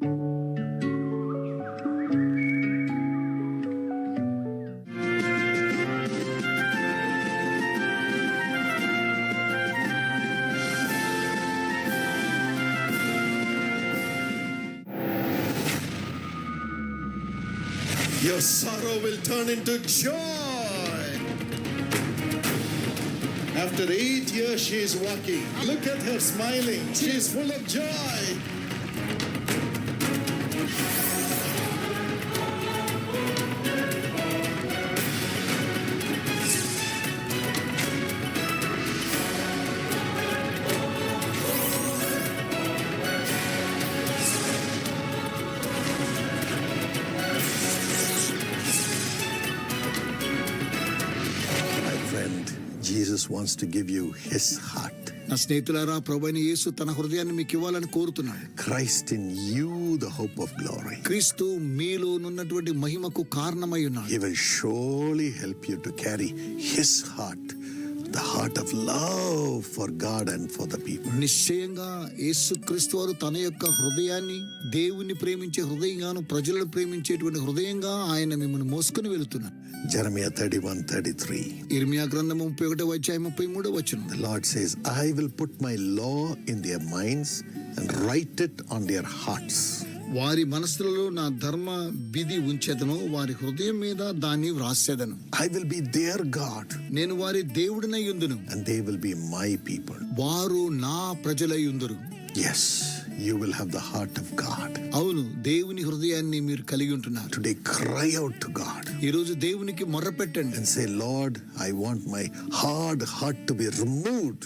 Your sorrow will turn into joy. After 8 years, she is walking. Look at her smiling. She is full of joy. Jesus wants to give you his heart. నా స్నేహితులారా, ప్రభువైన యేసు తన హృదయాన్ని మీకు ఇవ్వాలని కోరుతున్నాడు. Christ in you, the hope of glory. క్రీస్తు మీలోనున్నటువంటి మహిమకు కారణమై ఉన్నాడు. He will surely help you to carry his heart, the heart of love for God and for the people. నిశ్చయంగా యేసుక్రీస్తు వారు తన యొక్క హృదయాన్ని దేవుని ప్రేమించే హృదయంగాను ప్రజలను ప్రేమించేటువంటి హృదయంగా ఆయన మిమ్మల్ని మోసుకొని వెళుతున్నారు. Jeremiah 31:33. ఇర్మియా గ్రంథము 31:33. The Lord says, I will put my law in their minds and write it on their hearts. వారి మనసులలో నా ధర్మ విధి ఉంచెదను, వారి హృదయం మీద దాన్ని వ్రాసేదను. I will be their God. నేను వారి దేవుడినై యుందును. And they will be my people. వారు నా ప్రజలై యుందురు. Yes, you will have the heart of God. అవును, దేవుని హృదయాన్ని మీరు కలిగి ఉంటున్నారు. Today cry out to God. ఈ రోజు దేవునికి మొర్రపెట్టండి. And say, Lord, I want my hard heart to be removed.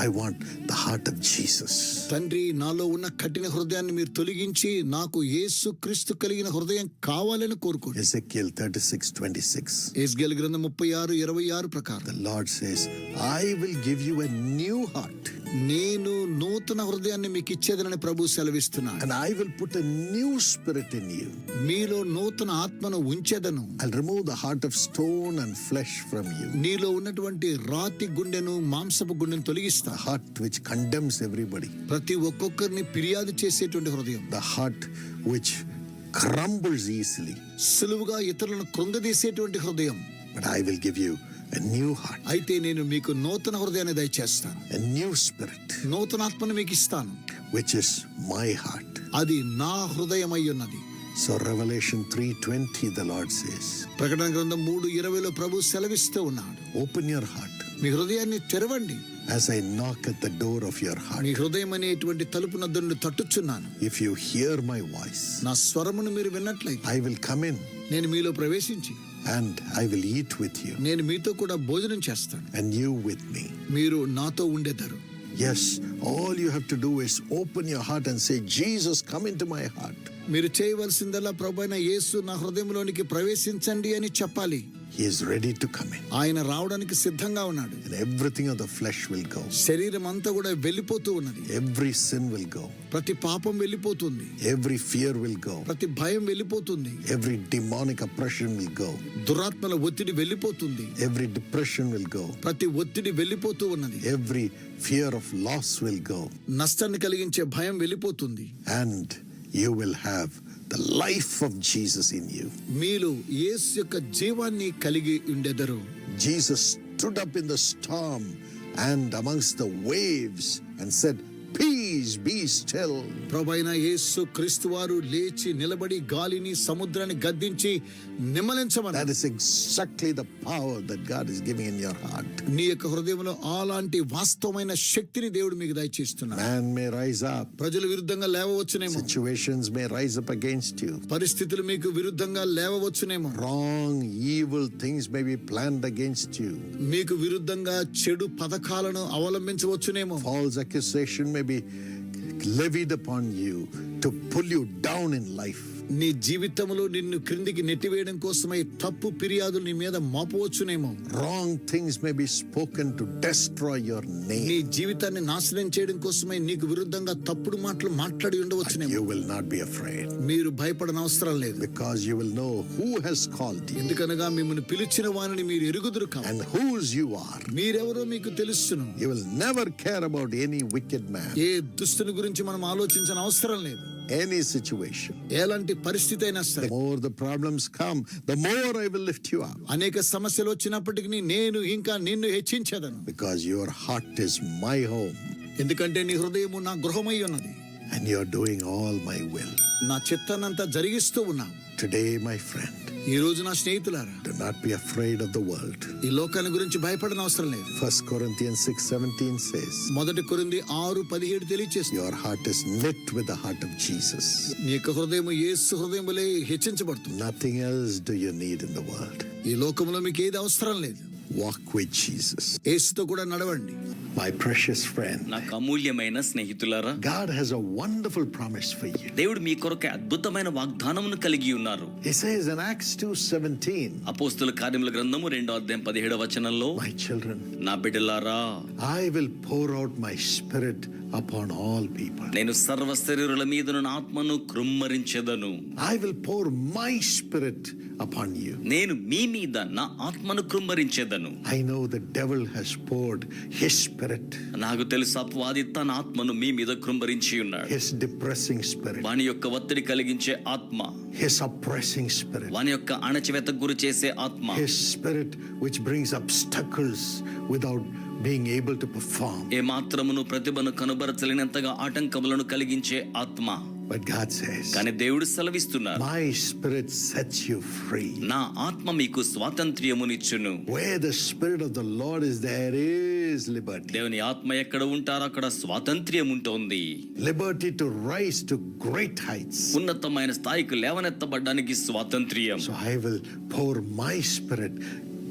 I want the heart of Jesus. తండ్రి, నాలో ఉన్న కఠిన హృదయాన్ని మీరు తొలగించి నాకు యేసు క్రీస్తు కలిగిన హృదయం కావాలని కోరుకోండి. Ezekiel 36:26. ఎజ్కేలు గ్రంథం 36:26 ప్రకారం The Lord says, I will give you a new heart. నేను నూతన హృదయాన్ని మీకు ఇచ్చేదనని ప్రభు సెలవిస్తున్నాడు. And I will put a new spirit in you. మీలో నూతన ఆత్మను ఉంచెదను. I'll remove the heart of stone and flesh from you. నీలో ఉన్నటువంటి రాతి గుండెను మాంసపు గుండెను తొలగిస్తా. The heart which condemns everybody. ప్రతి ఒక్కొక్కరిని ఫిర్యాదు చేసేటువంటి హృదయం. The heart which crumbles easily. సులువుగా ఇతరులను కృంగదీసేటువంటి హృదయం. But I will give you a new heart. అయితే నేను మీకు నూతన హృదయాన్ని దయచేస్తాను. A new spirit. నూతన ఆత్మను మీకు ఇస్తాను. Which is my heart. అది నా హృదయమై ఉన్నది. So Revelation 3:20 the Lord says. ప్రకటన గ్రంథం 3:20 ప్రభు సెలవిస్తూ ఉన్నాడు. Open your heart. మీ హృదయాన్ని తెరవండి. As I knock at the door of your heart. మీ హృదయం అనేటువంటి తలుపు నద్ద నుండి తట్టుచున్నాను. If you hear my voice. నా స్వరమును మీరు విన్నట్లయితే I will come in. నేను మీలో ప్రవేశించి and I will eat with you. నేను మీతో కూడా భోజనం చేస్తాను. And you with me. మీరు నాతో ఉండేదారు. Yes, all you have to do is open your heart and say, Jesus, come into my heart. మీరు చేయవలసిందల్లా ప్రభువైన యేసు నా హృదయంలోనికి ప్రవేశించండి అని చెప్పాలి. He is ready to come in. ఆయన రావడానికి సిద్ధంగా ఉన్నాడు. And everything of the flesh will go. శరీరం అంతా కూడా వెళ్ళిపోతూ ఉన్నది. Every sin will go. ప్రతి పాపం వెళ్ళిపోతుంది. Every fear will go. ప్రతి భయం వెళ్ళిపోతుంది. Every demonic oppression will go. దురాత్మల ఒత్తిడి వెళ్ళిపోతుంది. Every depression will go. ప్రతి ఒత్తిడి వెళ్ళిపోతూ ఉన్నది. Every fear of loss will go. నష్టాన్ని కలిగించే భయం వెళ్ళిపోతుంది. And you will have the life of Jesus in you. మీలో యేసు యొక్క జీవాన్ని కలిగి ఉండెదరు. Jesus stood up in the storm and amongst the waves and said, Peace, be still. ప్రభువైన యేసు క్రీస్తు వారు లేచి నిలబడి గాలిని సముద్రాన్ని గద్దించి నిమ్మలించమన్నారు. That is exactly the power that God is giving in your heart. నీ యొక్క హృదయంలో అలాంటి వాస్తవమైన శక్తిని దేవుడు మీకు దయచేస్తున్నాడు. Man may rise up. ప్రజలు విరుద్ధంగా లేవవచ్చునేమో. Situations may rise up against you. పరిస్థితులు మీకు విరుద్ధంగా లేవవచ్చునేమో. Wrong, evil things may be planned against you. మీకు విరుద్ధంగా చెడు పథకాలను అవలంబించవచ్చునేమో. False accusation may be levied upon you to pull you down in life. నీ జీవితంలో నిన్ను క్రిందికి నెట్టివేయడం కోసమై తప్పు ఫిర్యాదులు నీ మీద మోపవచ్చునేమో. Wrong things may be spoken to destroy your name. నీ జీవితాన్ని నాశనం చేయడం కోసమై నీకు విరుద్ధంగా తప్పుడు మాటలు మాట్లాడి ఉండవచ్చునేమో. You will not be afraid. మీరు భయపడన అవసరం లేదు. Because you will know who has called you. ఎందుకనగా మిమ్మల్ని పిలిచిన వానిని మీరు ఎరుగుదురు కావు. And whose you are. మీరెవరో మీకు తెలుసును. You will never care about any wicked man. ఏ దుష్టుని గురించి మనం ఆలోచించిన అవసరం లేదు. any situation. ఎలాంటి పరిస్థితి అయినా The సరే, more the problems come, the more I will lift you up. అనేక సమస్యలు వచ్చినప్పటికీ నేను ఇంకా నిన్ను హెచ్చించదను. Because your heart is my home ఎందుకంటే నీ హృదయము నా గృహమై ఉన్నది. and you're doing all my will. నా చిత్తాన్నంతా జరిగిస్తూ ఉన్నావు. Today, my friend, ఈ రోజు నా స్నేహితులారా, do not be afraid of the world. ఈ లోకాన్ని గురించి భయపడన అవసరం లేదు. 1 Corinthians 6:17 says, మొదటి కొరింథీ 6:17 తెలియజేస్తుంది. your heart is knit with the heart of Jesus. నీ యొక్క హృదయం యేసు హృదయం వలె హెచ్చించబడుతుంది. Nothing else do you need in the world. ఈ లోకంలో మీకు ఏది అవసరం లేదు. Walk with Jesus. యేసుతో కూడా నడవండి. My precious friend, నాకు అమూల్యమైన స్నేహితులారా, God has a wonderful promise for you. దేవుడు మీ కొరకు అద్భుతమైన వాగ్దానమును కలిగి ఉన్నారు. He says in Acts 2:17, అపోస్తుల కార్యముల గ్రంథము 2:17 my children, నా బిడ్డలారా, I will pour out my spirit upon all people. నేను సర్వ శరీరుల మీదను నా ఆత్మను కృమ్మరించెదను. I will pour my spirit upon you. నేను మీ మీద నా ఆత్మను కృమ్మరించెదను. I know the devil has poured his spirit, నాకు తెలుసు అపవాది తన ఆత్మను మీ మీద కృమ్మరించి ఉన్నాడు. his depressing spirit, వాని యొక్క ఒత్తిడి కలిగించే ఆత్మ, his oppressing spirit, వాని యొక్క అణచివేతకు గురి చేసే ఆత్మ, his spirit which brings obstacles without being able to perform. ఏ మాత్రమును ప్రతిభను కనుబరచలేనంతగా ఆటంకములను కలిగించే ఆత్మ. But God says, కానీ దేవుడు సెలవిస్తున్నారు, my spirit sets you free. నా ఆత్మ మీకు స్వాతంత్ర్యమునిచ్చును. Where the spirit of the Lord is, there is liberty. దేవుని ఆత్మ ఎక్కడ ఉంటారో అక్కడ స్వాతంత్ర్యం ఉంటుంది. Liberty to rise to great heights. ఉన్నతమైన స్థాయికి లేవనెత్తబడ్డానికి స్వాతంత్ర్యం. So I will pour my spirit,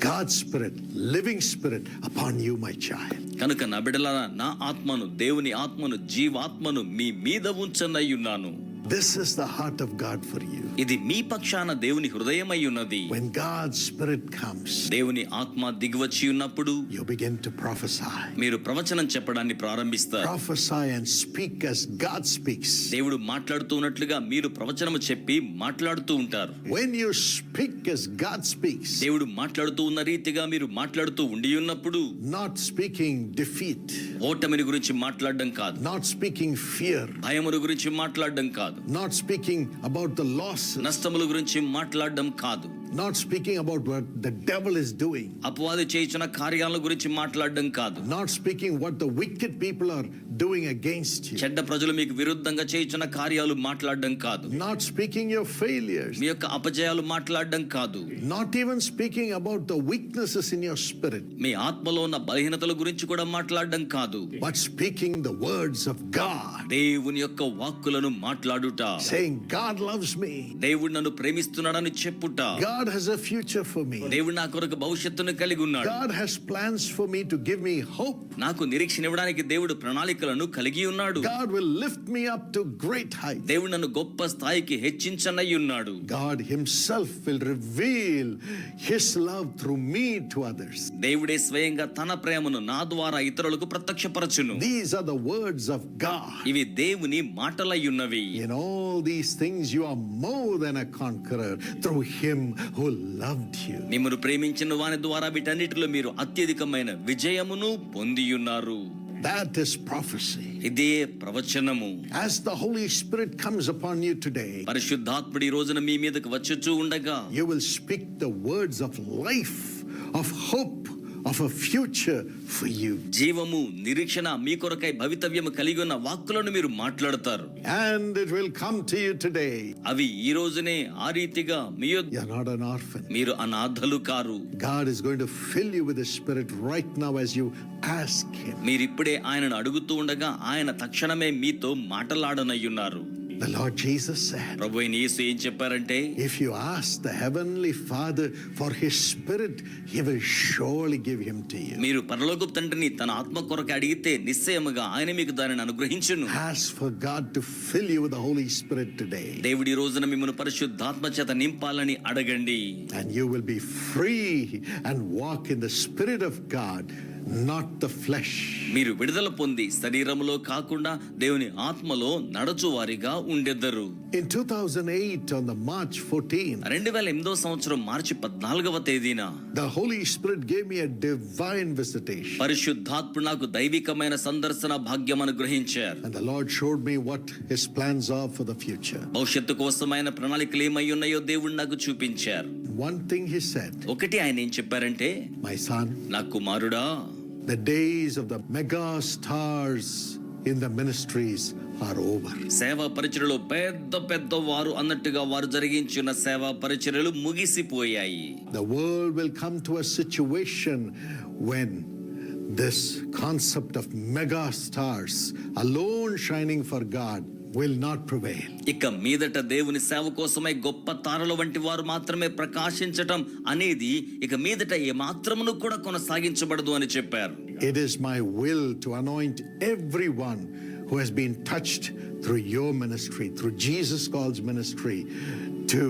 God's spirit, living spirit upon you, my child. కనుక నా బిడ్డలారా, నా ఆత్మను, దేవుని ఆత్మను, జీవాత్మను మీ మీద ఉంచనయ్యున్నాను. This is the heart of God for you. ఇది మీ పక్షాన దేవుని హృదయమై ఉన్నది. When God's spirit comes, దేవుని ఆత్మ దిగివచ్చి ఉన్నప్పుడు you begin to prophesy. మీరు ప్రవచనం చెప్పడాన్ని ప్రారంభిస్తారు. Prophesy and speak as God speaks. దేవుడు మాట్లాడుతూ ఉన్నట్లుగా మీరు ప్రవచనము చెప్పి మాట్లాడుతూ ఉంటారు. When you speak as God speaks, దేవుడు మాట్లాడుతూ ఉన్న రీతిగా మీరు మాట్లాడుతూ ఉండి ఉన్నప్పుడు not speaking defeat, ఓటమిని గురించి మాట్లాడడం కాదు, not speaking fear, భయమును గురించి మాట్లాడడం కాదు, not speaking about the losses, నష్టముల గురించి మాట్లాడడం కాదు, not speaking about what the devil is doing, అపవాది చేయుచున్న కార్యాల గురించి మాట్లాడడం కాదు, not speaking what the wicked people are doing against you, చెడ్డ ప్రజలు మీకు విరుద్ధంగా చేయుచున్న కార్యాలు మాట్లాడడం కాదు, not speaking your failures, మీ యొక్క అపజయాలు మాట్లాడడం కాదు, not even speaking about the weaknesses in your spirit, మీ ఆత్మలో ఉన్న బలహీనతల గురించి కూడా మాట్లాడడం కాదు, but speaking the words of God, దేవుని యొక్క వాక్కులను మాట్లాడుట, saying God loves me, దేవుడు నన్ను ప్రేమిస్తున్నాడని చెప్పుట, God has a future for me, దేవుడు నా కొరకు భవిష్యత్తును కలిగి ఉన్నాడు, God has plans for me to give me hope, నాకు నిరీక్షణ ఇవ్వడానికి దేవుడు ప్రణాళికలను కలిగి ఉన్నాడు, God will lift me up to great height, దేవుడు నన్ను గొప్ప స్థాయికి హెచ్చించనై ఉన్నాడు, God himself will reveal his love through me to others. దేవుడే స్వయంగా తన ప్రేమను నా ద్వారా ఇతరులకు ప్రత్యక్షపరచును. These are the words of God. ఇవి దేవుని మాటలై ఉన్నవి. In all these things you are more than a conqueror through him who loved you. మిమ్మల్ని ప్రేమించిన వాని ద్వారా వీటన్నిటిలో మీరు అత్యధికమైన విజయమును పొందియున్నారు. That is prophecy. ఇదే ప్రవచనము. As the Holy Spirit comes upon you today, పరిశుద్ధాత్ముడు ఈ రోజున మీ మీదకు వచ్చుచూ ఉండగా you will speak the words of life, of hope, of a future for you. జీవము, నిరీక్షణ, మీ కొరకై భవితవ్యము కలిగి ఉన్న వాక్కులను మీరు మాట్లాడతారు. And it will come to you today. అవి ఈ రోజునే ఆ రీతిగా మీ You're not an orphan. మీరు అనాథలు car. God is going to fill you with the Spirit right now as you ask him. మీరిప్పుడే ఆయనను అడుగుతూ ఉండగా ఆయన తక్షణమే మీతో మాటలాడనయ్యున్నారు. The Lord Jesus said, ప్రభు అయిన యేసు ఏం చెప్పారంటే, if you ask the Heavenly Father for his Spirit, he will surely give him to you. మీరు పరలోకపు తండ్రిని తన ఆత్మ కొరకు అడిగితే నిశ్చయముగా ఆయన మీకు దానిని అనుగ్రహించును. Ask for God to fill you with the Holy Spirit today. దేవుడి రోజున మిమ్మల్ని పరిశుద్ధాత్మ చేత నింపాలని అడగండి. And you will be free and walk in the Spirit of God not the flesh. మీరు విడుదల పొంది శరీరములో కాకుండా దేవుని ఆత్మలో నడచువారిగా ఉండెదరు. In 2008, on the March 14, 2008 సంవత్సరం మార్చి 14వ తేదీన the Holy Spirit gave me a divine visitation. పరిశుద్ధాత్ముడు నాకు దైవికమైన సందర్శన భాగ్యం అనుగ్రహించారు. And the Lord showed me what His plans are for the future. భవిష్యత్తు కోసమైన ప్రణాళికలు ఏమై ఉన్నాయో దేవుడు నాకు చూపించారు. One thing He said, ఒకటి ఆయన ఏం చెప్పారంటే, my son, నా కుమారుడా, the days of the mega stars in the ministries are over. సేవా పరిచర్యలో పెద్ద పెద్ద వారు అన్నట్టుగా వారు జరిగించిన సేవా పరిచర్యలు ముగిసిపోయాయి. The world will come to a situation when this concept of mega stars alone shining for God will not prevail. ఇక మీదట దేవుని సేవ కోసమై గొప్ప తారల వంటి వారు మాత్రమే ప్రకాశించటం అనేది ఇక మీదట ఏ మాత్రమును కూడా కొనసాగించబడదు అని చెప్పారు. It is my will to anoint everyone who has been touched through your ministry, through Jesus God's ministry, to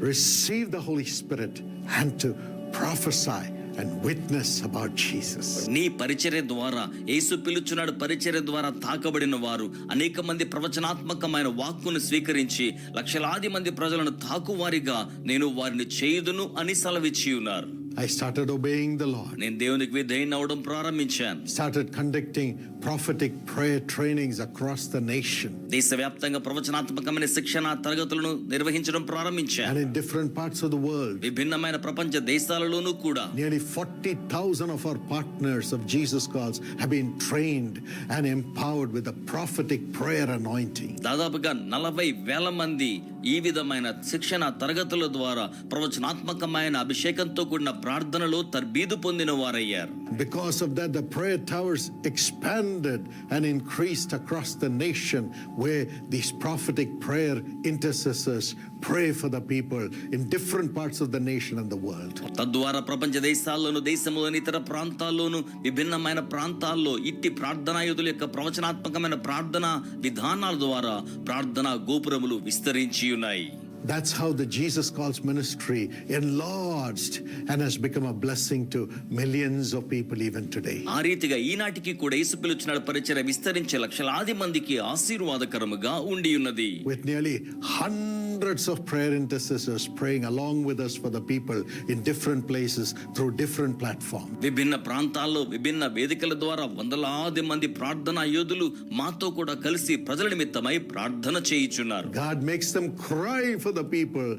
receive the Holy Spirit and to prophesy and witness about Jesus. నీ పరిచర్య ద్వారా, యేసు పిలుచున్నాడు పరిచర్య ద్వారా తాకబడిన వారు అనేక మంది ప్రవచనాత్మకమైన వాక్కును స్వీకరించి లక్షలాది మంది ప్రజలను తాకువారిగా నేను వారిని చేయుదును అని సెలవిచ్చి ఉన్నారు. I started obeying the Lord. నేను దేవునికి విధేయుని అవడం ప్రారంభించాను. Started conducting prophetic prayer trainings across the nation. దేశవ్యాప్తంగా ప్రవచనాత్మకమైన శిక్షణ తరగతులను నిర్వహించడం ప్రారంభించాను. And in different parts of the world. విభిన్నమైన ప్రపంచ దేశాలలోనూ కూడా Nearly 40,000 of our partners of Jesus Calls have been trained and empowered with the prophetic prayer anointing. దాదాపుగా 40,000 మంది ఈ విధమైన శిక్షణ తరగతుల ద్వారా ప్రవచనాత్మకమైన అభిషేకంతో కూడిన ప్రార్థనలో తర్బీదు పొందిన వారయ్యారు. Because of that, the prayer towers expanded and increased across the nation, where these prophetic prayer intercessors pray for the people in different parts of the nation and the world. తద్వారా ప్రపంచ దేశాల్లోను దేశంలోని ఇతర ప్రాంతాల్లోను విభిన్నమైన ప్రాంతాల్లో ఇట్టి ప్రార్థనాయుధుల యొక్క ప్రవచనాత్మకమైన ప్రార్థన విధానాల ద్వారా ప్రార్థనా గోపురములు విస్తరించి ఉన్నాయి. That's how the Jesus Calls ministry enlarged and has become a blessing to millions of people even today. ఆ రీతిగా ఈనాటికి కూడా యేసు పిలుచున్నాడు పరిచర్య విస్తరించే లక్షలాది మందికి ఆశీర్వాదకరముగా ఉండి ఉన్నది. With nearly hundreds of prayer intercessors praying along with us for the people in different places through different platforms. విభిన్న ప్రాంతాల్లో విభిన్న వేదికల ద్వారా వందలాది మంది ప్రార్థనా యోధులు మాతో కూడా కలిసి ప్రజల నిమిత్తమై ప్రార్థన చేయుచున్నారు. God makes them cry for the people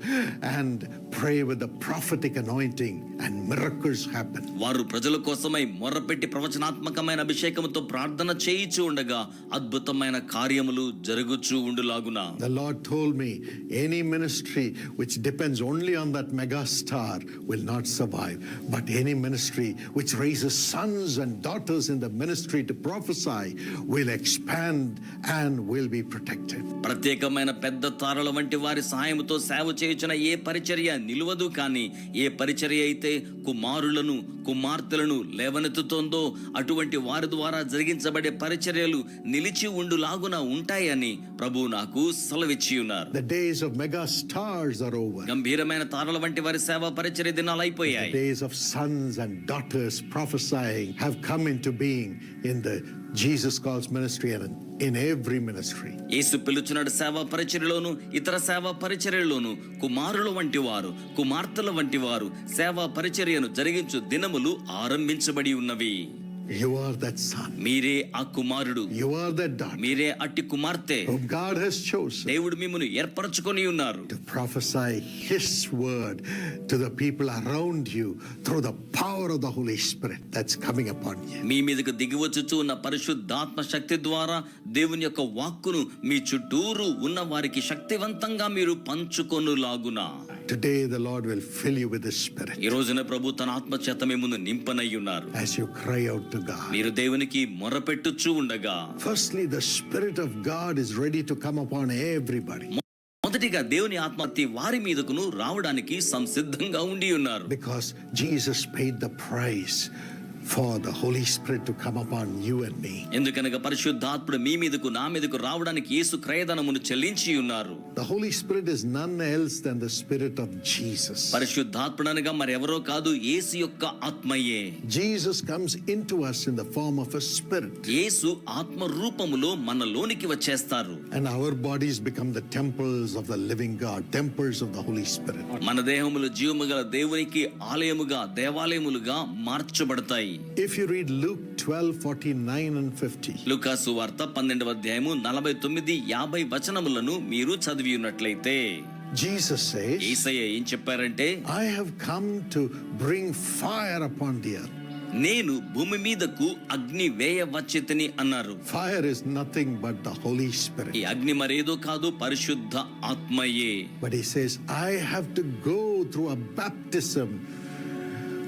and pray with the prophetic anointing, and miracles happen. వారు ప్రజల కోసమై మొర్రపెట్టి ప్రవచనాత్మకమైన అభిషేకముతో ప్రార్థన చేయిచూ ఉండగా అద్భుతమైన కార్యములు జరుగుచూ ఉండులాగున. The Lord told me, any ministry which depends only on that mega star will not survive, but any ministry which raises sons and daughters in the ministry to prophesy will expand and will be protected. ప్రత్యేకమైన పెద్ద తారల వంటి వారి సహాయంతో సేవ చేయుచున్న ఏ పరిచర్య నిలువదు, కానీ ఏ పరిచర్య అయితే కుమారులను కుమార్తెలను లేవనెత్తుతోందో అటువంటి వారి ద్వారా జరిగించబడే పరిచర్యలు నిలిచి ఉండులాగున ఉంటాయని ప్రభు నాకు సెలవిచ్చి ఉన్నారు. The days of mega stars are over. గంభీరమైన తారల వంటి వారి సేవ పరిచర్య దినాలు అయిపోయాయి. The days of sons and daughters prophesying have come into being in the Jesus Calls ministry and in every ministry. యేసు పిలుచున్నాడు సేవ పరిచర్యలోను ఇతర సేవ పరిచర్యలోను కుమారుల వంటి వారు కుమార్తెల వంటి వారు సేవ పరిచర్యను జరిగించు దినములు ఆరంభించబడి ఉన్నవి. You are that son. మీరే ఆ కుమారుడు, You are that daughter మీరే అట్టి కుమార్తె. whom God has chosen దేవుడు మిమ్మును ఏర్పరచుకొని ఉన్నారు to prophesy His word to the people around you through the power of the Holy Spirit that's coming upon you. మీ మీదకు దిగివచ్చుచు ఉన్న పరిశుద్ధాత్మ శక్తి ద్వారా దేవుని యొక్క వాక్కును మీ చుట్టూరు ఉన్న వారికి శక్తివంతంగా మీరు పంచుకొనులాగున. Today the Lord will fill you with His Spirit ఈ రోజున ప్రభు తన ఆత్మ చేత మీ ముందు నింపనై ఉన్నారు. as you cry out to God. మీరు దేవునికి మొరపెట్టుచు ఉండగా Firstly, the Spirit of God is ready to come upon everybody మొదటిగా దేవుని ఆత్మ ప్రతి వారి మీదకును రావడానికి సంసిద్ధంగా ఉండి ఉన్నారు. because Jesus paid the price for the Holy Spirit to come upon you and me. ఎందుకనగా పరిశుద్ధాత్ముడు మీ మీదకు నా మీదకు రావడానికి యేసు క్రయధనమును చెల్లించి ఉన్నారు. The Holy Spirit is none else than the Spirit of Jesus. పరిశుద్ధాత్ముడు అనగా మరెవరో కాదు, యేసు యొక్క ఆత్మయే. Jesus comes into us in the form of a spirit. యేసు ఆత్మ రూపములో మనలోనికి వచ్చేస్తారు. And our bodies become the temples of the living God, temples of the Holy Spirit. మన దేహములు జీవము గల దేవునికి ఆలయముగా, దేవాలయములుగా మార్చబడతాయి. If you read Luke 12:49 and 50, లూకాసు వార్త 12వ అధ్యాయము 49-50 వచనములను మీరు చదివి ఉన్నట్లయితే Jesus says, యేసయ్య ఏం చెప్పారంటే, I have come to bring fire upon the earth. నేను భూమి మీదకు అగ్ని వేయవచ్చెతని అన్నారు. Fire is nothing but the Holy ఈ Spirit. అగ్ని మరేదో కాదు, పరిశుద్ధ ఆత్మయే. But he says, I have to go through a baptism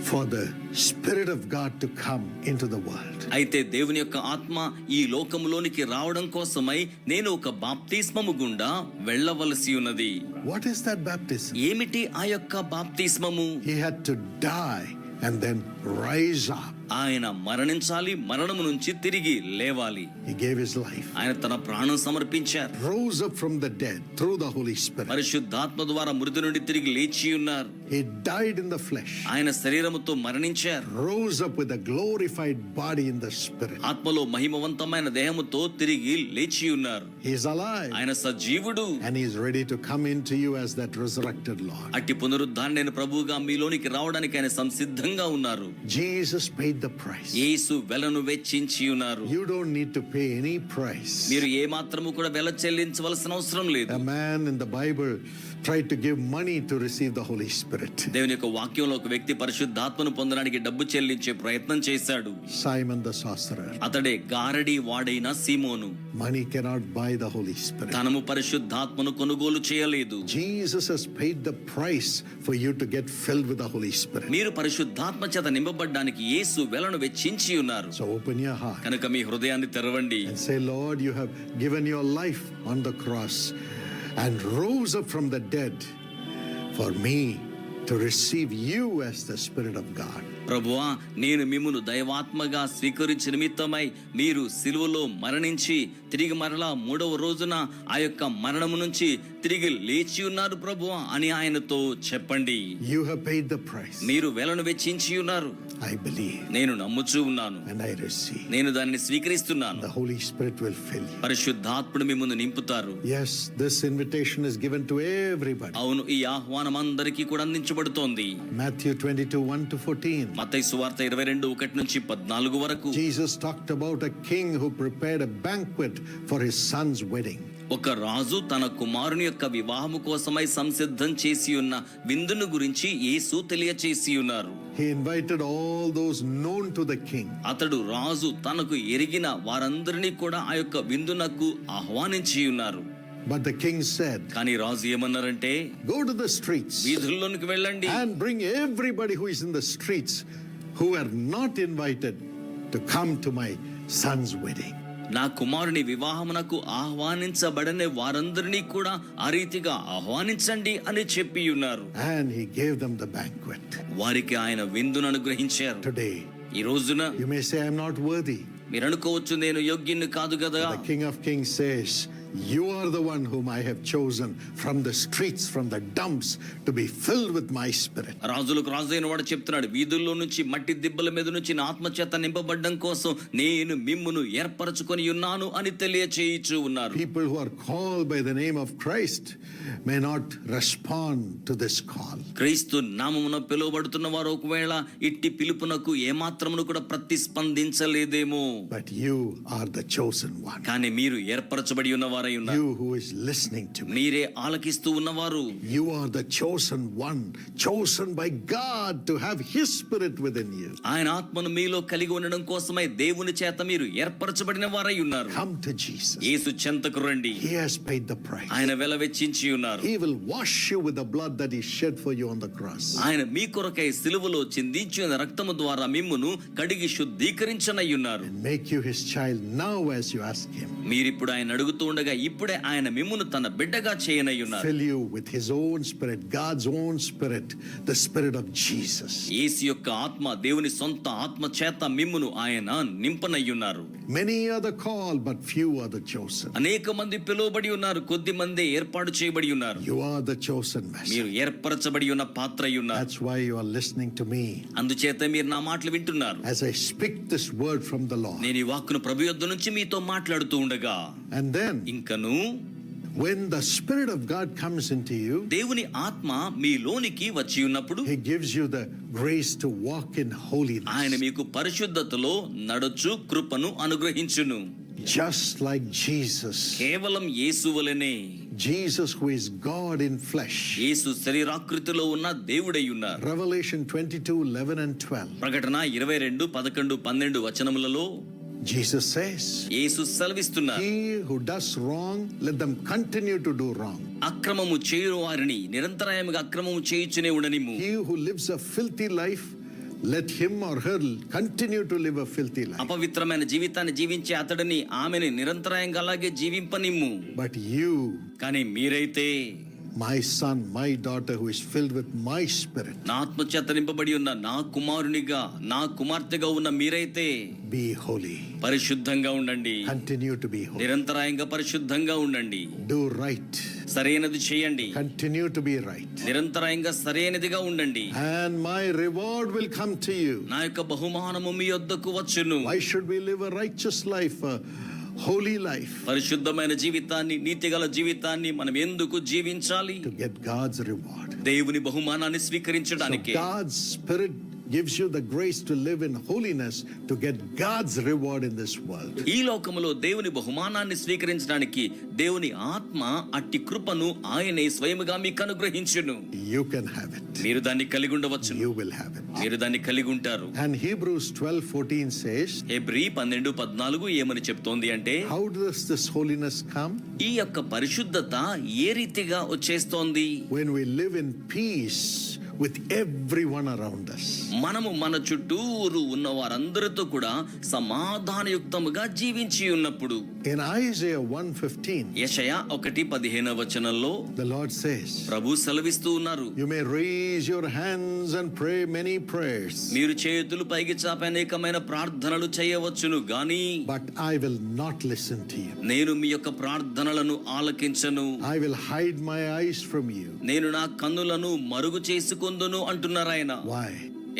for the Spirit of God to come into the world. అయితే దేవుని యొక్క ఆత్మ ఈ లోకములోనికి రావడం కోసమై నేను ఒక బాప్తిస్మము గుండా వెళ్ళవలసి ఉన్నది. What is that baptism? ఏమిటి ఆ యొక్క బాప్తిస్మము? He had to die and then rise up. ఆయన మరణించాలి, మరణము నుంచి తిరిగి లేవాలి. He gave his life, ఆయన తన ప్రాణం సమర్పించారు. rose up from the dead through the Holy Spirit. పరిశుద్ధాత్మ ద్వారా మృతి నుండి తిరిగి లేచి ఉన్నారు. He died in the flesh, ఆయన శరీరముతో మరణించారు. rose up with a glorified body in the Spirit. ఆత్మలో మహిమవంతమైన దేహముతో తిరిగి లేచి ఉన్నారు. He is alive ఆయన సజీవుడు. and he is ready to come into you as that resurrected Lord. అట్టి పునరుద్ధారణ ప్రభువుగా మీలోనికి రావడానికి ఆయన సంసిద్ధంగా ఉన్నారు. Jesus paid the price. యేసు వెలను వెచ్చించి ఉన్నారు. You don't need to pay any price. మీరు ఏ మాత్రము కూడా వెల చెల్లించవలసిన అవసరం లేదు. A man in the Bible tried to give money to receive the Holy Spirit. దేవుని యొక్క వాక్యంలో ఒక వ్యక్తి పరిశుద్ధాత్మను పొందడానికి డబ్బు చెల్లించే ప్రయత్నం చేశాడు. Simon the sorcerer. అతడే గారడి వాడైన సీమోను. Money cannot buy the Holy Spirit. ధనము పరిశుద్ధాత్మను కొనుగోలు చేయలేదు. Jesus has paid the price for you to get filled with the Holy Spirit. మీరు పరిశుద్ధాత్మ చేత నింపబడ్డానికి యేసు వెలను వెచ్చించి ఉన్నారు. So open your heart కనుక మీ హృదయాన్ని తెరవండి. and say, Lord, you have given your life on the cross and rose up from the dead for me to receive you as the Spirit of God. ప్రభువా, నేను మిమ్మును దైవాత్మగా స్వీకరించిన నిమిత్తమై మీరు సిలువలో మరణించి తిరిగి మరలా 3వ రోజున ఆ యొక్క మరణము నుంచి తిరిగి లేచి ఉన్నారు ప్రభువా అని ఆయనతో చెప్పండి. You have paid the price. మీరు వెలను వెచ్చించి ఉన్నారు. I believe నేను నమ్ముచూ ఉన్నాను. and I receive. నేను దానిని స్వీకరిస్తున్నాను. The Holy Spirit will fill you. పరిశుద్ధాత్ముడు మిమ్మును నింపుతారు. Yes, this invitation is given to everybody. అవును, ఈ ఆహ్వానం అందరికీ కూడా అందించబడుతోంది. Matthew 22:1-14. మత్తయి సువార్త 22:1-14 వరకు Jesus talked about a king who prepared a banquet for his son's wedding. ఒక రాజు తన కుమారుని యొక్క వివాహము కోసమై సంసిద్ధం చేసి ఉన్న విందును గురించి యేసు తెలియచేసి ఉన్నారు. He invited all those known to the king. అతడు రాజు తనకు ఎరిగిన వారందరినీ కూడా ఆ యొక్క విందునకు ఆహ్వానించి ఉన్నారు. But the king said, కానీ రాజు ఏమన్నారంటే, go to the streets వీధుల్లోనికి వెళ్ళండి and bring everybody who is in the streets who are not invited to come to my son's wedding. నా కుమారుని వివాహమునకు ఆహ్వానించబడని వారందరినీ కూడా ఆ రీతిగా ఆహ్వానించండి అని చెప్పి ఉన్నారు. And he gave them the banquet. వారికి ఆయన విందును అనుగ్రహించారు. Today, ఈ రోజున you may say, I'm not worthy. మీరు అనుకోవచ్చు, నేను యోగ్యుని కాదు కదా. The King of Kings says, you are the one whom I have chosen from the streets, from the dumps, to be filled with my spirit. రాజులకు రాజు అయిన వాడు చెప్తున్నాడు, వీధుల్లో నుంచి మట్టి దిబ్బల మీద నుంచి నా ఆత్మచేత నింపబడ్డం కోసం నేను మిమ్మును ఏర్పరచుకొని ఉన్నాను అని తెలియచేయుచూ ఉన్నారు. People who are called by the name of Christ may not respond to this call. క్రీస్తు నామమున పిలువబడుతున్న వారు ఒకవేళ ఇట్టి పిలుపునకు ఏమాత్రమును కూడా ప్రతిస్పందించలేదేమో. But you are the chosen one. కానీ మీరు ఏర్పరచబడి ఉన్నవారై ఉన్నారు. You who is listening to me. మీరే ఆలకిస్తూ ఉన్నవారు. You are the chosen one, chosen by God to have His Spirit within you. ఆయన ఆత్మను మీలో కలిగి ఉండడం కోసమై దేవుని చేత మీరు ఏర్పరచబడిన వారై ఉన్నారు. Come to Jesus. యేసు చెంతకు రండి. He has paid the price. ఆయన వెల వెచ్చించి ఉన్నారు. He will wash you with the blood that He shed for you on the cross. ఆయన మీ కొరకై సిలువలో చిందించిన రక్తము ద్వారా మిమ్మును కడిగి శుద్ధీకరించనై ఉన్నారు. And make you His child now as you ask Him. మీరిప్పుడు ఆయన అడుగుతూ ఉండగా కనుక ఇప్పుడే ఆయన మిమ్మును తన బిడ్డగా చేయనయ్యున్నారు. Fill you with his own spirit, God's own spirit, the spirit of Jesus. యేసు యొక్క ఆత్మ, దేవుని సొంత ఆత్మ చేత మిమ్మును ఆయన నింపనయ్యున్నారు. Many are the called, but few are the chosen. అనేక మంది పిలువబడి ఉన్నారు, కొద్ది మంది ఏర్పాటు చేయబడి ఉన్నారు. You are the chosen మీరు vessel. ఏర్పరచబడి ఉన్న పాత్ర అయి ఉన్నారు. That's why you are listening to me అందుచేత మీరు నా మాటలు వింటున్నారు. as I speak this word from the Lord. నేను ఈ వాక్కును ప్రభు యొద్ద నుంచి మీతో మాట్లాడుతూ ఉండగా, And then, ఇంకను when the Spirit of God comes into you, దేవుని ఆత్మ మీలోనికి వచ్చి ఉన్నప్పుడు he gives you the grace to walk in ఆయన holiness. మీకు పరిశుద్ధతలో నడచు కృపను అనుగ్రహించును. Just like Jesus. కేవలం యేసు వలెనే, Jesus, who is God in flesh. యేసు శరీరాకృతిలో ఉన్న దేవుడై ఉన్నారు. Revelation 22:11 and 12. ప్రకటన 22, 11, 12 వచనములలో Jesus says, Yesu సెలవిస్తున్నారు. he who does wrong, let them continue to do wrong. అక్రమము చేయు వారిని నిరంతరాయముగా అక్రమము చేయుచునే ఉండనిమ్ము. He who lives a filthy life, let him or her continue to live a filthy life. అపవిత్రమైన జీవితాన్ని జీవించే అతడిని ఆమెని నిరంతరాయంగా అలాగే జీవింపనిమ్ము. But you, కానీ మీరైతే, my son, my daughter, who is filled with my spirit, నా ఆత్మచేత నింపబడి ఉన్న నా కుమారునిగా, నా కుమార్తెగా ఉన్న మీరైతే be holy. పరిశుద్ధంగా ఉండండి. Continue to be holy. నిరంతరాయంగా పరిశుద్ధంగా ఉండండి. Do right. సరైనది చేయండి. Continue to be right. నిరంతరాయంగా సరైనదిగా ఉండండి. And my reward will come to you. నా యొక్క బహుమానము మీ యొద్దకు వచ్చును. Why should we live a righteous life, a holy life? పరిశుద్ధమైన జీవితాన్ని, నీతిగల జీవితాన్ని మనం ఎందుకు జీవించాలి? To get God's reward. దేవుని బహుమానాన్ని So స్వీకరించడానికి. God's Spirit gives you the grace to live in holiness to get God's reward in this world. ఈ లోకములో దేవుని బహుమానాన్ని స్వీకరించడానికి దేవుని ఆత్మ అట్టి కృపను ఆయనే స్వయముగా మీకు అనుగ్రహించును. You can have it. మీరు దాన్ని కలిగి ఉండవచ్చు. You will have it. మీరు దాన్ని కలిగి ఉంటారు. And Hebrews 12:14 says, హెబ్రీ 12:14 ఏమని చెప్తోంది అంటే, how does this holiness come? ఈ యొక్క పరిశుద్ధత ఏ రీతిగా వచ్చేస్తోంది? When we live in peace with everyone around us. మనము మన చుట్టూరు ఉన్న వారందరితో కూడా సమాధానయుక్తముగా జీవించి ఉన్నప్పుడు. In Isaiah 1:15, యెషయా 1:15 వచనంలో the Lord says, ప్రభు సెలవిస్తూ ఉన్నారు, you may raise your hands and pray many prayers, మీరు చేతులు పైకి చాపి అనేకమైన ప్రార్థనలు చేయవచ్చును గాని but I will not listen to you. నేను మీ యొక్క ప్రార్థనలను ఆలకించను. I will hide my eyes from you. నేను నా కన్నులను మరుగు చేసుకొందును అంటున్నారు ఆయన. Why?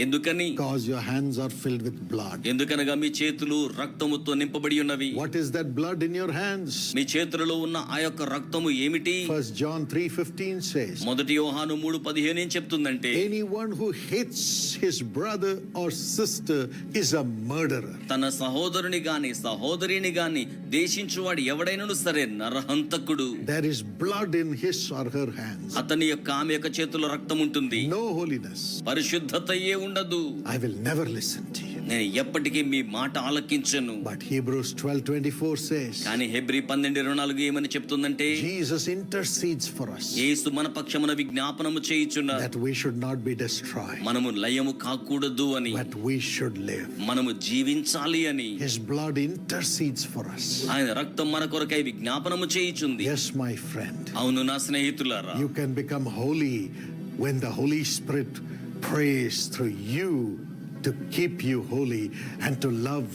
ఎందుకని? Because your hands are filled with blood. ఎందుకనగా మీ చేతులు రక్తముతో నింపబడి ఉన్నవి. What is that blood in your hands? మీ చేతులలో ఉన్న ఆ యొక్క రక్తము ఏమిటి? 1 John 3:15 says, మొదటి యోహాను 3:15 ఏం చెప్తుందంటే, anyone who hates his brother or sister is a murderer. తన సహోదరుని గాని సహోదరిని గాని దేశించువాడు ఎవడైనను సరే నరహంతకుడు. There is blood in his or her hands. అతని యొక్క ఆమె యొక్క చేతుల్లో రక్తం ఉంటుంది. No holiness. పరిశుద్ధతయే ఉండదు. I will never listen to you. నేను ఎప్పటికీ మీ మాట ఆలకించను. But Hebrews 12:24 says, కానీ హెబ్రీ 12:24 ఏమని చెప్తుందంటే, Jesus intercedes for us యేసు మన పక్షమున విజ్ఞాపనము చేయుచున్నారు, that we should not be destroyed, మనము లయము కాకూడదు అని, but we should live. మనము జీవించాలి అని. His blood intercedes for us. ఆయన రక్తం మన కొరకై విజ్ఞాపనము చేయుచుంది. Yes, my friend. అవును నా స్నేహితులారా, You can become holy when the Holy Spirit prays through you to keep you holy and to love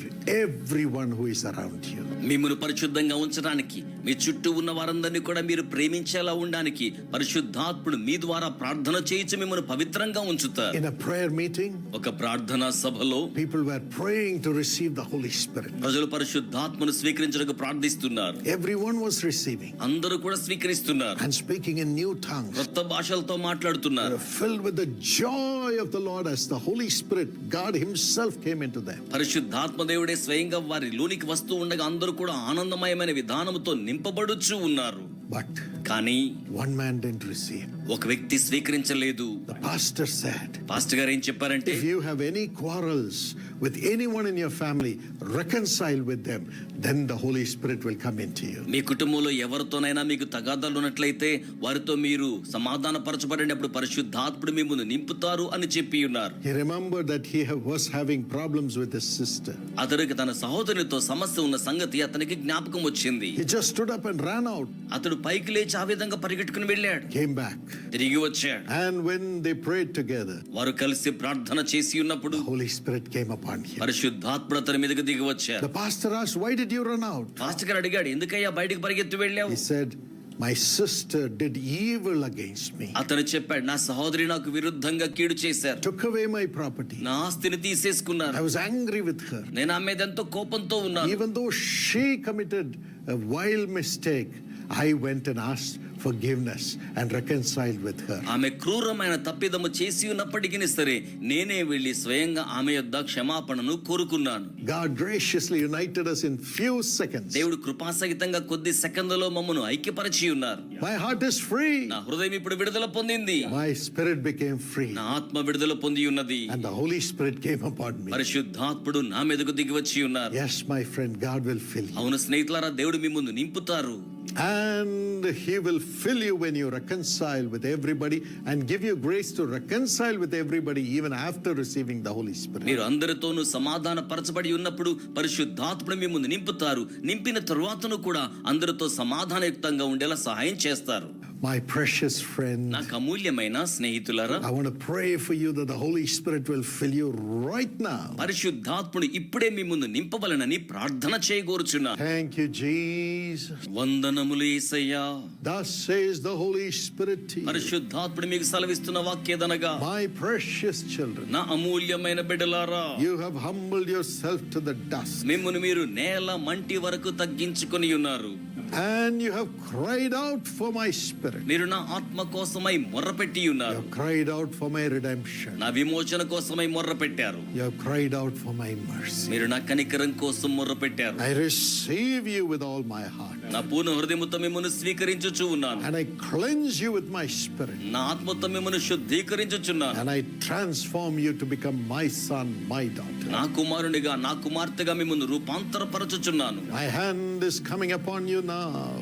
everyone who is around you. మిమ్మును పరిశుద్ధంగా ఉంచడానికి, మీ చుట్టూ ఉన్న వారందరినీ కూడా మీరు ప్రేమించేలా ఉండడానికి పరిశుద్ధాత్ముడు మీ ద్వారా ప్రార్థన చేయించి మిమ్మల్ని పవిత్రంగా ఉంచుతారు. In a prayer meeting, ఒక ప్రార్థనా సభలో people were praying to receive the Holy Spirit. ప్రజలు పరిశుద్ధాత్మను స్వీకరించడానికి ప్రార్థిస్తున్నారు. Everyone was receiving అందరూ కూడా స్వీకరిస్తున్నారు. and speaking in new tongues. కొత్త భాషలతో మాట్లాడుతున్నారు. They were filled with the joy of the Lord as the Holy Spirit, God Himself, came into them. పరిశుద్ధాత్మ దేవుడే స్వయంగా వారి లోనికి వస్తూ ఉండగా అందరూ కూడా ఆనందమయమైన విధానముతో నింపబడుచు ఉన్నారు. But కానీ one man didn't receive. ఒక వ్యక్తి స్వీకరించలేదు. The pastor said, పాస్టర్ గారు ఏం చెప్పారంటే, if you have any quarrels with anyone in your family, reconcile with them, then the Holy Spirit will come into you. మీ కుటుంబంలో ఎవరితోనైనా మీకు తగాదాలు ఉన్నట్లయితే వారితో మీరు సమాధాన పరచబడండి, అప్పుడు పరిశుద్ధాత్ముడు మిమ్మల్ని నింపుతారు అని చెప్పి ఉన్నారు. He remembered that he was having problems with his sister. అతనికి తన సహోదరునితో సమస్య ఉన్న సంగతి అతనికి జ్ఞాపకం వచ్చింది. He just stood up and ran out, అతడు పైకి లేచి ఆ విధంగా పరిగెట్టుకుని వెళ్ళాడు, came back. తిరిగి వచ్చాడు. And when they prayed together, వారు కలిసి ప్రార్థన చేసి ఉన్నప్పుడు the Holy Spirit came upon him. పరిశుద్ధాత్ముడు అతని మీదకి దిగి వచ్చారు. The pastor asked, "Why did you run out?" Pastor గారు అడిగాడు, ఎందుకయ్యా బయటికి పరిగెత్తి వెళ్ళావు? He said, "My sister did evil against me, అతను చెప్పాడు, నా సహోదరి నాకు విరుద్ధంగా కీడు చేశారు, took away my property. నా ఆస్తిని తీసేసుకున్నారు. I was angry with her. నేను ఆమె మీద ఎంతో కోపంతో ఉన్నాను. Even though she committed a wild mistake, I went and asked forgiveness and reconciled with her." ఆమె క్రూరమైన తప్పిదము చేసి ఉన్నప్పటికీ సరే నేనే వెళ్ళి స్వయంగా ఆమె యొద్ద క్షమాపణను కోరుకున్నాను. God graciously united us in few seconds. దేవుడు కృపాసహితంగా కొద్ది సెకండ్లలో మమ్మను ఐక్యపరిచి ఉన్నారు. My heart is free. నా హృదయం ఇప్పుడు విడుదల పొందింది, My spirit became free. నా ఆత్మ విడుదల పొంది ఉన్నది. And the Holy Spirit came upon me. పరిశుద్ధాత్ముడు నా మీదకు దిగి వచ్చి ఉన్నారు. Yes, my friend, God will fill you. అవును స్నేహితులారా, దేవుడు మీ ముందు నింపుతారు. And He will fill you when you reconcile with everybody and give you grace to reconcile with everybody even after receiving the Holy Spirit. మీరు అందరితోనూ సమాధాన పరచబడి ఉన్నప్పుడు పరిశుద్ధాత్ముడు మీ ముందు నింపుతారు. నింపిన తరువాతను కూడా అందరితో సమాధానయుక్తంగా ఉండేలా సహాయం చేస్తారు. My precious friend, నాకు అమూల్యమైన స్నేహితులారా, I want to pray for you that the Holy Spirit will fill you right now. పరిశుద్ధాత్ముడు ఇప్పుడే మీ ముందు నింపవలెనని ప్రార్థన చేయగోరుచున్నా. Thank you, Jesus. వందనములు యేసయ్యా. Thus says the Holy Spirit to you. పరిశుద్ధాత్ముడు మీకు సెలవిస్తున్న వాక్యేదనగా, My precious children, నా అమూల్యమైన బిడ్డలారా, you have humbled yourself to the dust, మిమ్మును మీరు నేల మంటి వరకు తగ్గించుకొని ఉన్నారు. and you have cried out for my spirit. మీరు నా ఆత్మ కోసమై మొర్రపెట్టి You ఉన్నారు. have cried out for my redemption. నా విమోచన కోసమై మొర్రపెట్టారు. You have cried out for my mercy. మీరు నా కనికరం కోసం మొర్రపెట్టారు. I receive you with all my heart, నా పూర్ణ హృదయముతో మిమ్మల్ని స్వీకరించుచు ఉన్నాను. and I cleanse you with my spirit, నా ఆత్మతో మిమ్మల్ని శుద్ధీకరించుచున్నాను. and I transform you to become my son, my daughter. నా కుమారునిగా, నా కుమార్తెగా మిమ్మల్ని రూపాంతరపరచుచున్నాను. My hand is coming upon you now.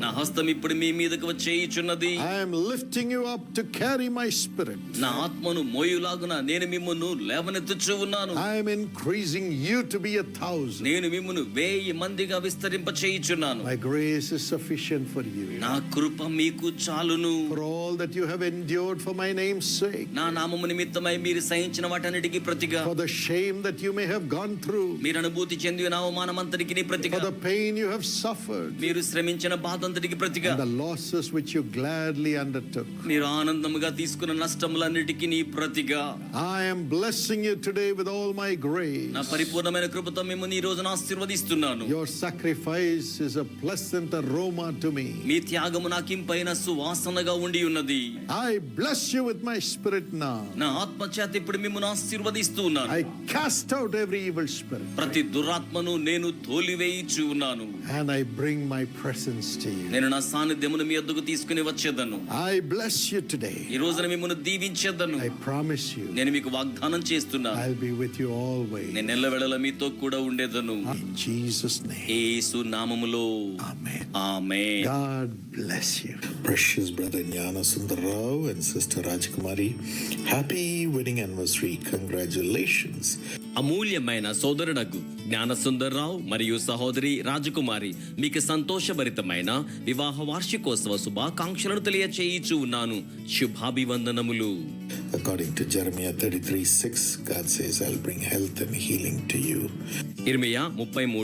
నా హస్తం ఇప్పుడు మీ మీదకు వచ్చేయుచున్నది. I am lifting you up to carry my spirit. నా ఆత్మను మోయులాగున నేను మిమ్మును లేవనెత్తుచూ ఉన్నాను. I am increasing you to be 1,000. నేను మిమ్మును 1000 మందిగా విస్తరింప చేయుచున్నాను. My grace is sufficient for you. నా కృప మీకు చాలును. For all that you have endured for my name's sake, నా నామము నిమిత్తమై మీరు సహించిన వాటన్నిటికీ ప్రతిగా, for the shame that you may have gone through, మీరు అనుభూతి చెందిన అవమానమంతటికి ప్రతిగా, for the pain you have suffered, మీరు శ్రమించిన బాధంతటికి ప్రతిగా, and the losses which you gladly undertook. మీరు ఆనందముగా తీసుకున్న నష్టములన్నిటికీ నీ ప్రతిగా, I am blessing you today with all my grace. నా పరిపూర్ణమైన కృపతో మిమ్మల్ని ఈ రోజున ఆశీర్వదిస్తున్నాను. Your sacrifice is a pleasant aroma to me. మీ త్యాగము నాకింపైన సువాసనగా ఉండి ఉన్నది. I bless you with my spirit now. నా ఆత్మ చేత ఇప్పుడు మిమ్మల్ని ఆశీర్వదిస్తూ ఉన్నాను. I cast out every evil spirit, ప్రతి దురాత్మను నేను తోలివేయిచు ఉన్నాను. and I bring my presence to you. నేను నా సాన్నిధ్యమును మీ వద్దకు తీసుకుని వచ్చేదను. I bless you today. ఈ రోజున మిమ్మల్ని దీవించేదను. I promise you, నేను మీకు వాగ్దానం చేస్తున్నాను, I'll be with you always. నేను ఎల్లవేళలా మీతో కూడా ఉండేదను. In Jesus' name. యేసు నామములో Amen. Amen. God bless you. Precious brother Jnana Sundar Rao and sister Rajkumari, happy wedding anniversary. Congratulations. అమూల్యమైన సోదరుడకు జ్ఞాన సుందర్రావు మరియు సహోదరి రాజకుమారి మీకు సంతోషభరితమైన వివాహ వార్షికోత్సవ శుభాకాంక్షలను తెలియచేయిచు ఉన్నాను. శుభాభివందనములు. According to Jeremiah 33:6, God says, I'll bring health and healing to you. ఇర్మియా 33